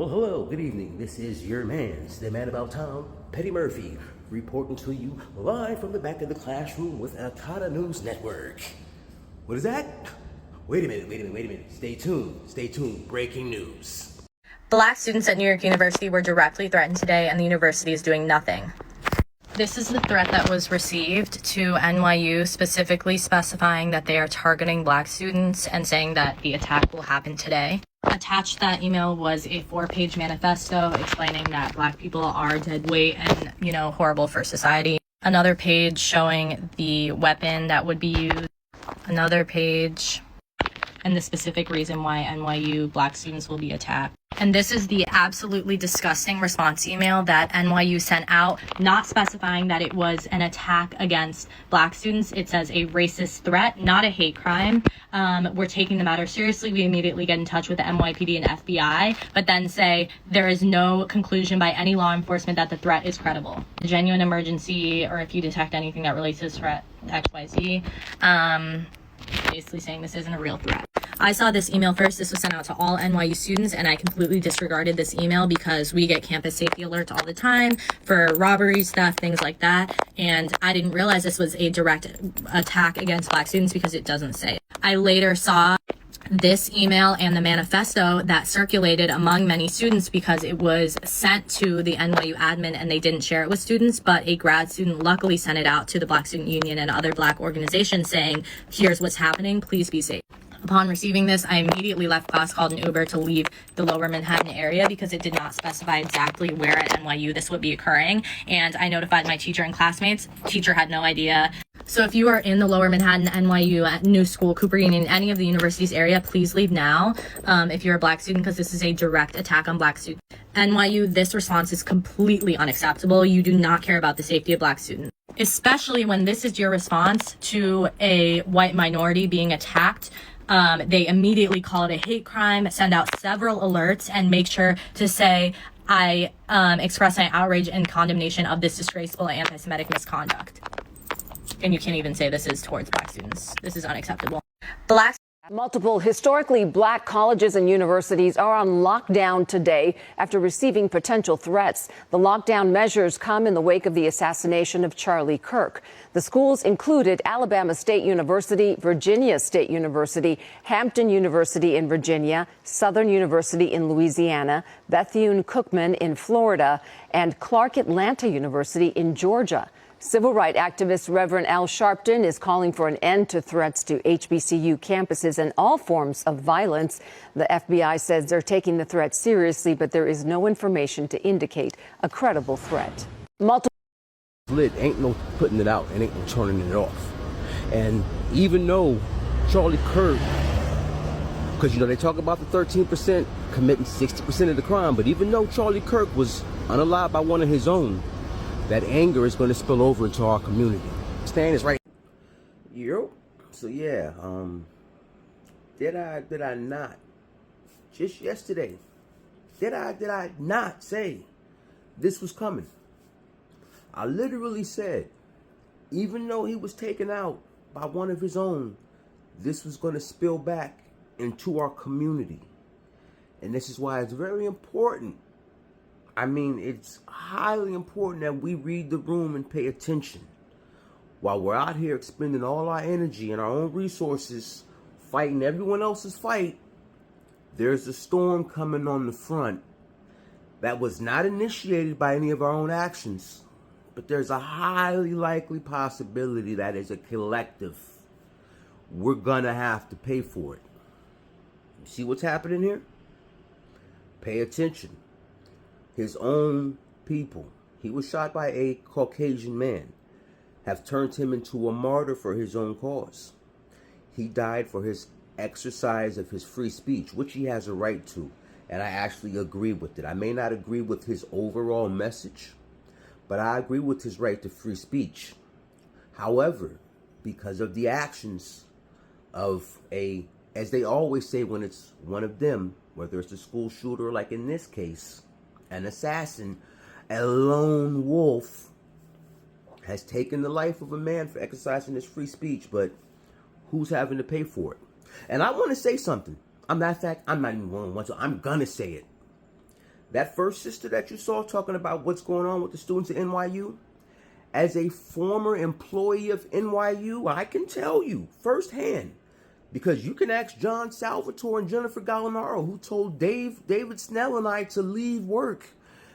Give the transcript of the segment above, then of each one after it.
Well, hello, good evening. This is your man's, the man about town, Petty Murphy, reporting to you live from the back of the classroom with Akata News Network. What is that? Wait a minute. Stay tuned. Breaking news. Black students at New York University were directly threatened today, and the university is doing nothing. This is the threat that was received to NYU, specifically specifying that they are targeting Black students and saying that the attack will happen today. Attached to that email was a 4-page manifesto explaining that Black people are dead weight and, horrible for society. Another page showing the weapon that would be used. Another page and the specific reason why NYU Black students will be attacked. And this is the absolutely disgusting response email that NYU sent out, not specifying that it was an attack against Black students. It says a racist threat, not a hate crime. We're taking the matter seriously. We immediately get in touch with the NYPD and FBI, but then say there is no conclusion by any law enforcement that the threat is credible. A genuine emergency, or if you detect anything that relates to this threat, XYZ, basically saying this isn't a real threat. I saw this email first. This was sent out to all NYU students, and I completely disregarded this email because we get campus safety alerts all the time for robbery stuff, things like that. And I didn't realize this was a direct attack against Black students because it doesn't say it. I later saw this email and the manifesto that circulated among many students because it was sent to the NYU admin and they didn't share it with students, but a grad student luckily sent it out to the Black Student Union and other Black organizations saying, here's what's happening, please be safe. Upon receiving this, I immediately left class, called an Uber to leave the lower Manhattan area because it did not specify exactly where at NYU this would be occurring. And I notified my teacher and classmates. Teacher had no idea. So if you are in the lower Manhattan, NYU, at New School, Cooper Union, any of the universities area, please leave now if you're a Black student, because this is a direct attack on Black students. NYU, this response is completely unacceptable. You do not care about the safety of Black students, especially when this is your response to a white minority being attacked. They immediately call it a hate crime, send out several alerts, and make sure to say, I express my outrage and condemnation of this disgraceful anti-Semitic misconduct. And you can't even say this is towards Black students. This is unacceptable. Multiple historically Black colleges and universities are on lockdown today after receiving potential threats. The lockdown measures come in the wake of the assassination of Charlie Kirk. The schools included Alabama State University, Virginia State University, Hampton University in Virginia, Southern University in Louisiana, Bethune-Cookman in Florida, and Clark Atlanta University in Georgia. Civil rights activist Reverend Al Sharpton is calling for an end to threats to HBCU campuses and all forms of violence. The FBI says they're taking the threat seriously, but there is no information to indicate a credible threat. Lit ain't no putting it out and ain't no turning it off. And even though Charlie Kirk, because they talk about the 13% committing 60% of the crime, but even though Charlie Kirk was unalived by one of his own, that anger is going to spill over into our community. Stan is right. So yeah, did I not just yesterday? Did I not say this was coming? I literally said, even though he was taken out by one of his own, this was going to spill back into our community, and this is why it's very important. I mean, it's highly important that we read the room and pay attention. While we're out here expending all our energy and our own resources fighting everyone else's fight, there's a storm coming on the front that was not initiated by any of our own actions. But there's a highly likely possibility that as a collective, we're gonna have to pay for it. You see what's happening here? Pay attention. His own people, he was shot by a Caucasian man, have turned him into a martyr for his own cause. He died for his exercise of his free speech, which he has a right to, and I actually agree with it. I may not agree with his overall message, but I agree with his right to free speech. However, because of the actions of as they always say when it's one of them, whether it's a school shooter, like in this case, an assassin, a lone wolf, has taken the life of a man for exercising his free speech, but who's having to pay for it? And I want to say something. I'm not even going to want to. I'm going to say it. That first sister that you saw talking about what's going on with the students at NYU, as a former employee of NYU, I can tell you firsthand, because you can ask John Salvatore and Jennifer Gallinaro, who told David Snell and I to leave work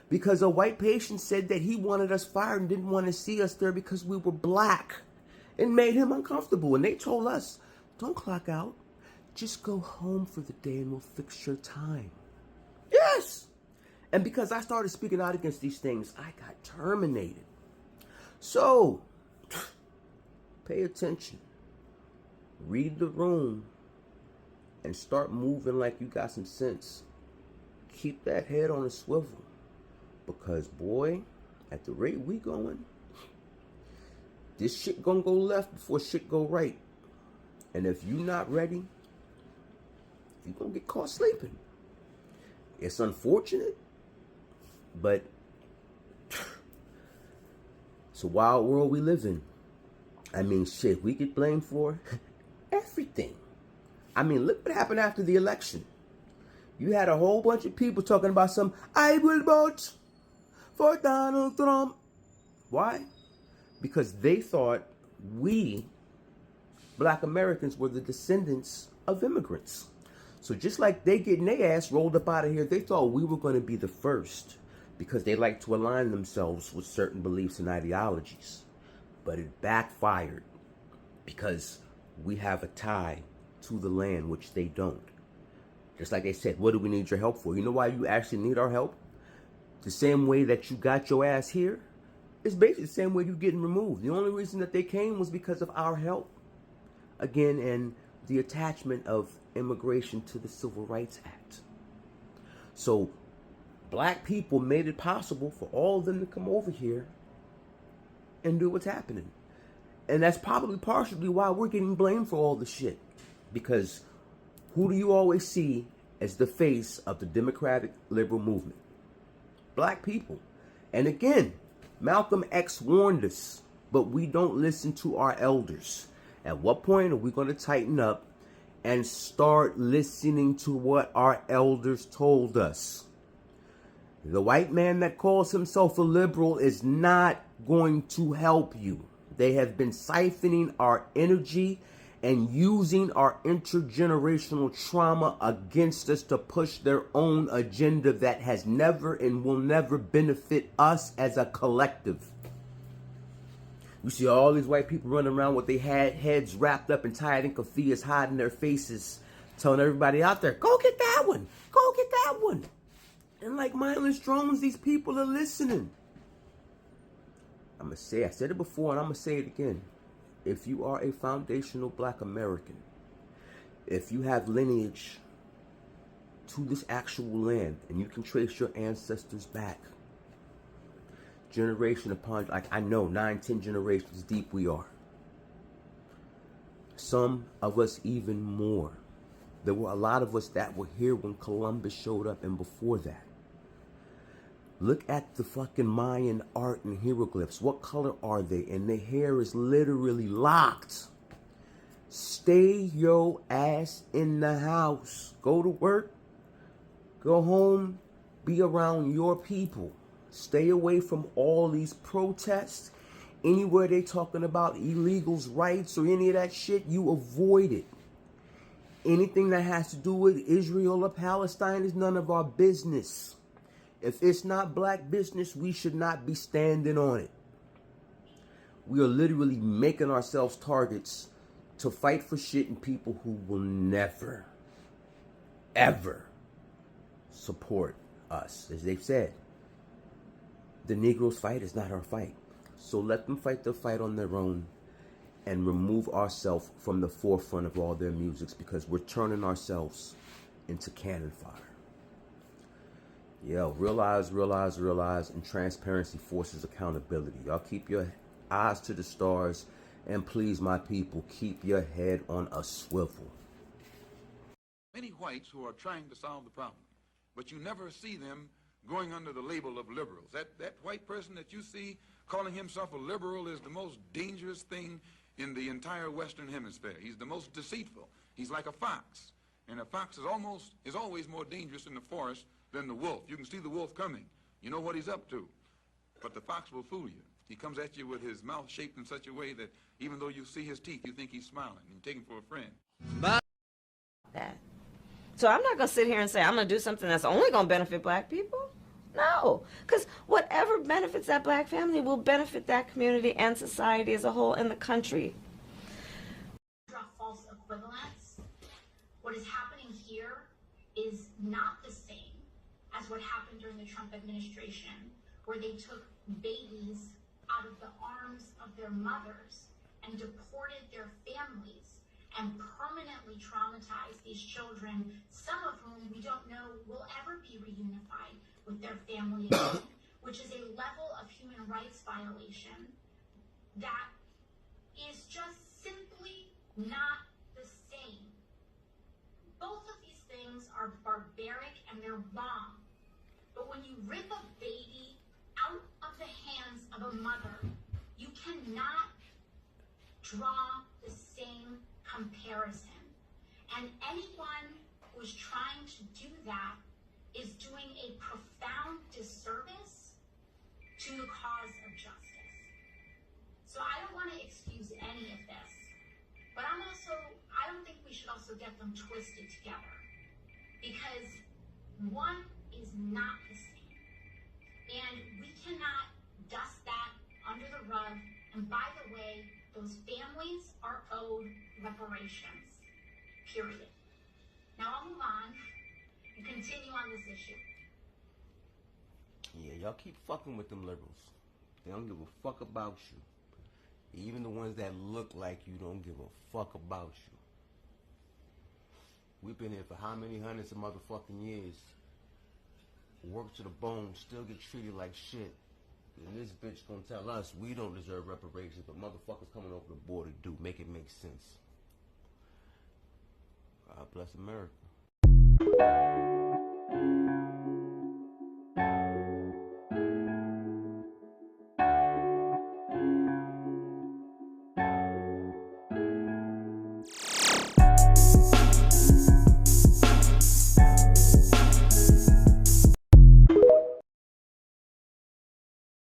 because a white patient said that he wanted us fired and didn't want to see us there because we were black. It made him uncomfortable. And they told us, don't clock out. Just go home for the day and we'll fix your time. Yes. And because I started speaking out against these things, I got terminated. So, pay attention. Read the room and start moving like you got some sense. Keep that head on a swivel. Because, boy, at the rate we going, this shit gonna go left before shit go right. And if you not ready, you gonna get caught sleeping. It's unfortunate, but it's a wild world we live in. I mean, shit, we get blamed for everything. I mean, look what happened after the election. You had a whole bunch of people talking about I will vote for Donald Trump. Why? Because they thought we, black Americans, were the descendants of immigrants. So just like they getting their ass rolled up out of here, they thought we were going to be the first because they like to align themselves with certain beliefs and ideologies. But it backfired because we have a tie to the land, which they don't. Just like they said, what do we need your help for? You know why you actually need our help? The same way that you got your ass here, it's basically the same way you're getting removed. The only reason that they came was because of our help. Again, and the attachment of immigration to the Civil Rights Act. So, black people made it possible for all of them to come over here and do what's happening. And that's probably partially why we're getting blamed for all the shit. Because who do you always see as the face of the democratic liberal movement? Black people. And again, Malcolm X warned us, but we don't listen to our elders. At what point are we going to tighten up and start listening to what our elders told us? The white man that calls himself a liberal is not going to help you. They have been siphoning our energy and using our intergenerational trauma against us to push their own agenda that has never and will never benefit us as a collective. You see all these white people running around with their heads wrapped up and tied in keffiyehs, hiding their faces, telling everybody out there, go get that one, go get that one. And like mindless drones, these people are listening. I said it before and I'm going to say it again. If you are a foundational black American, if you have lineage to this actual land and you can trace your ancestors back, generation upon, like I know 9-10 generations deep we are. Some of us even more. There were a lot of us that were here when Columbus showed up and before that. Look at the fucking Mayan art and hieroglyphs. What color are they? And their hair is literally locked. Stay your ass in the house. Go to work. Go home. Be around your people. Stay away from all these protests. Anywhere they talking about illegals' rights or any of that shit, you avoid it. Anything that has to do with Israel or Palestine is none of our business. If it's not black business, we should not be standing on it. We are literally making ourselves targets to fight for shit and people who will never, ever support us. As they've said, the Negroes' fight is not our fight. So let them fight their fight on their own and remove ourselves from the forefront of all their musics because we're turning ourselves into cannon fire. Yo, realize, and transparency forces accountability. Y'all keep your eyes to the stars, and please, my people, keep your head on a swivel. Many whites who are trying to solve the problem, but you never see them going under the label of liberals. That white person that you see calling himself a liberal is the most dangerous thing in the entire Western Hemisphere. He's the most deceitful. He's like a fox, and a fox is always more dangerous in the forest than the wolf. You can see the wolf coming. You know what he's up to. But the fox will fool you. He comes at you with his mouth shaped in such a way that even though you see his teeth, you think he's smiling, and you take him for a friend. That. So I'm not going to sit here and say I'm going to do something that's only going to benefit black people. No, because whatever benefits that black family will benefit that community and society as a whole in the country. Draw false equivalence. What is happening here is not the same as what happened during the Trump administration, where they took babies out of the arms of their mothers and deported their families and permanently traumatized these children, some of whom we don't know will ever be reunified with their family again, which is a level of human rights violation that is just simply not the same. Both of these things are barbaric and they're wrong. But when you rip a baby out of the hands of a mother, you cannot draw the same comparison. And anyone who is trying to do that is doing a profound disservice to the cause of justice. So I don't want to excuse any of this, but I don't think we should also get them twisted together, because one is not the same. And we cannot dust that under the rug. And by the way, those families are owed reparations, period. Now I'll move on and continue on this issue. Yeah, y'all keep fucking with them liberals. They don't give a fuck about you. Even the ones that look like you don't give a fuck about you. We've been here for how many hundreds of motherfucking years? Work to the bone, still get treated like shit. And this bitch gonna tell us we don't deserve reparations, but motherfuckers coming over the border do. Make it make sense. God bless America.